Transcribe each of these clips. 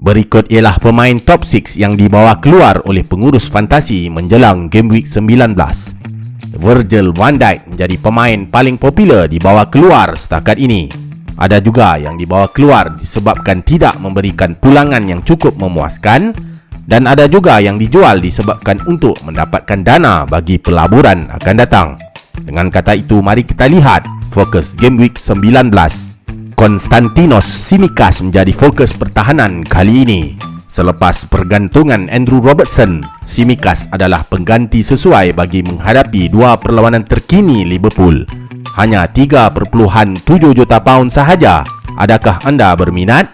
Berikut ialah pemain top 6 yang dibawa keluar oleh pengurus fantasi menjelang Game Week 19. Virgil van Dijk menjadi pemain paling popular dibawa keluar setakat ini. Ada juga yang dibawa keluar disebabkan tidak memberikan pulangan yang cukup memuaskan, dan ada juga yang dijual disebabkan untuk mendapatkan dana bagi pelaburan akan datang. Dengan kata itu, mari kita lihat fokus Game Week 19. Konstantinos Tsimikas menjadi fokus pertahanan kali ini. Selepas pergantungan Andrew Robertson, Tsimikas adalah pengganti sesuai bagi menghadapi dua perlawanan terkini Liverpool. Hanya 3.7 juta pound sahaja. Adakah anda berminat?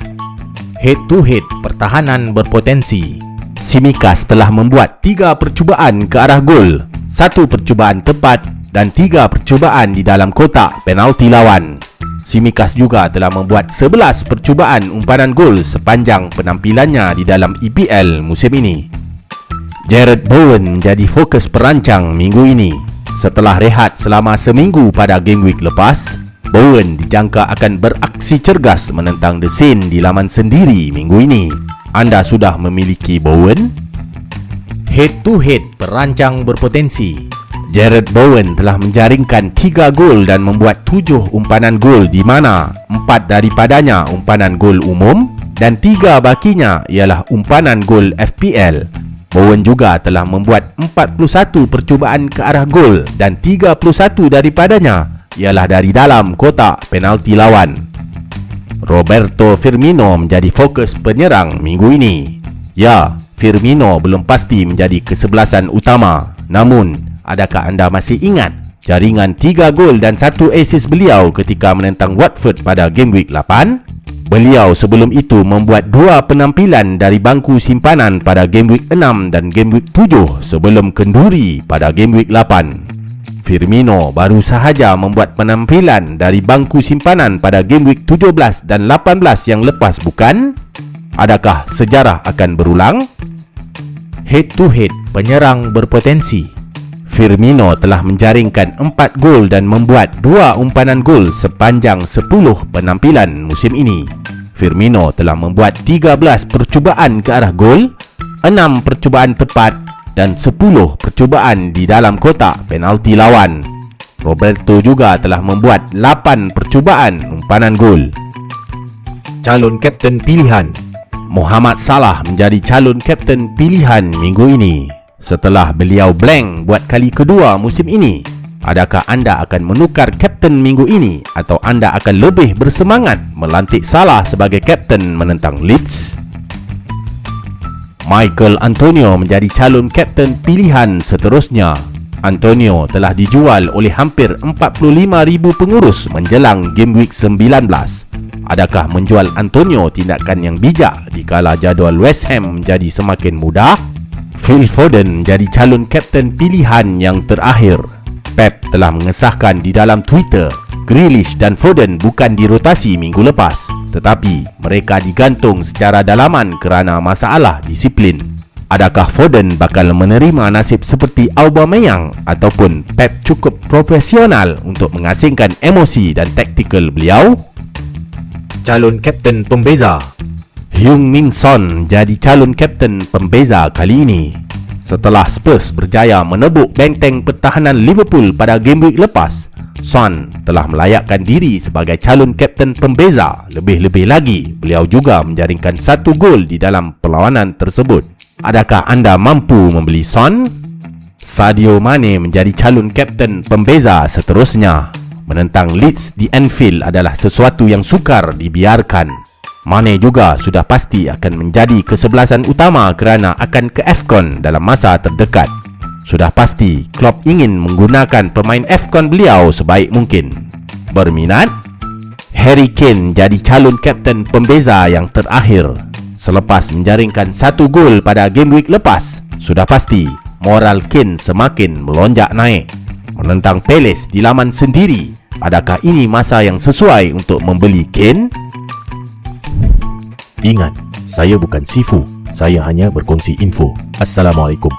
Head to head pertahanan berpotensi. Tsimikas telah membuat 3 percubaan ke arah gol, 1 percubaan tepat dan 3 percubaan di dalam kotak penalti lawan. Tsimikas juga telah membuat 11 percubaan umpanan gol sepanjang penampilannya di dalam EPL musim ini. Jarrod Bowen menjadi fokus perancang minggu ini. Setelah rehat selama seminggu pada game week lepas, Bowen dijangka akan beraksi cergas menentang The Saints di laman sendiri minggu ini. Anda sudah memiliki Bowen? Head to head perancang berpotensi. Jarrod Bowen telah menjaringkan 3 gol dan membuat 7 umpanan gol, di mana 4 daripadanya umpanan gol umum dan 3 bakinya ialah umpanan gol FPL. Bowen juga telah membuat 41 percubaan ke arah gol dan 31 daripadanya ialah dari dalam kotak penalti lawan. Roberto Firmino menjadi fokus penyerang minggu ini. Ya, Firmino belum pasti menjadi kesebelasan utama. Namun, adakah anda masih ingat jaringan 3 gol dan 1 assist beliau ketika menentang Watford pada game week 8? Beliau sebelum itu membuat 2 penampilan dari bangku simpanan pada game week 6 dan game week 7 sebelum kenduri pada game week 8. Firmino baru sahaja membuat penampilan dari bangku simpanan pada game week 17 dan 18 yang lepas, bukan? Adakah sejarah akan berulang? Head to head penyerang berpotensi. Firmino telah menjaringkan 4 gol dan membuat 2 umpanan gol sepanjang 10 penampilan musim ini. Firmino telah membuat 13 percubaan ke arah gol, 6 percubaan tepat dan 10 percubaan di dalam kotak penalti lawan. Roberto juga telah membuat 8 percubaan umpanan gol. Calon kapten pilihan. Mohamed Salah menjadi calon kapten pilihan minggu ini. Setelah beliau blank buat kali kedua musim ini, adakah anda akan menukar kapten minggu ini atau anda akan lebih bersemangat melantik Salah sebagai kapten menentang Leeds? Michael Antonio menjadi calon kapten pilihan seterusnya. Antonio telah dijual oleh hampir 45,000 pengurus menjelang game week 19. Adakah menjual Antonio tindakan yang bijak dikala jadual West Ham menjadi semakin mudah? Phil Foden menjadi calon kapten pilihan yang terakhir. Pep telah mengesahkan di dalam Twitter, Grealish dan Foden bukan dirotasi minggu lepas, tetapi mereka digantung secara dalaman kerana masalah disiplin. Adakah Foden bakal menerima nasib seperti Aubameyang ataupun Pep cukup profesional untuk mengasingkan emosi dan taktikal beliau? Calon kapten pembeza. Heung-min Son jadi calon kapten pembeza kali ini. Setelah Spurs berjaya menebuk benteng pertahanan Liverpool pada game week lepas, Son telah melayakkan diri sebagai calon kapten pembeza. Lebih-lebih lagi, beliau juga menjaringkan 1 gol di dalam perlawanan tersebut. Adakah anda mampu membeli Son? Sadio Mane menjadi calon kapten pembeza seterusnya. Menentang Leeds di Anfield adalah sesuatu yang sukar dibiarkan. Mane juga sudah pasti akan menjadi kesebelasan utama kerana akan ke AFCON dalam masa terdekat. Sudah pasti Klopp ingin menggunakan pemain AFCON beliau sebaik mungkin. Berminat? Harry Kane jadi calon kapten pembeza yang terakhir. Selepas menjaringkan 1 gol pada game week lepas, sudah pasti moral Kane semakin melonjak naik. Menentang Palace di laman sendiri, adakah ini masa yang sesuai untuk membeli Kane? Ingat, saya bukan Sifu. Saya hanya berkongsi info. Assalamualaikum.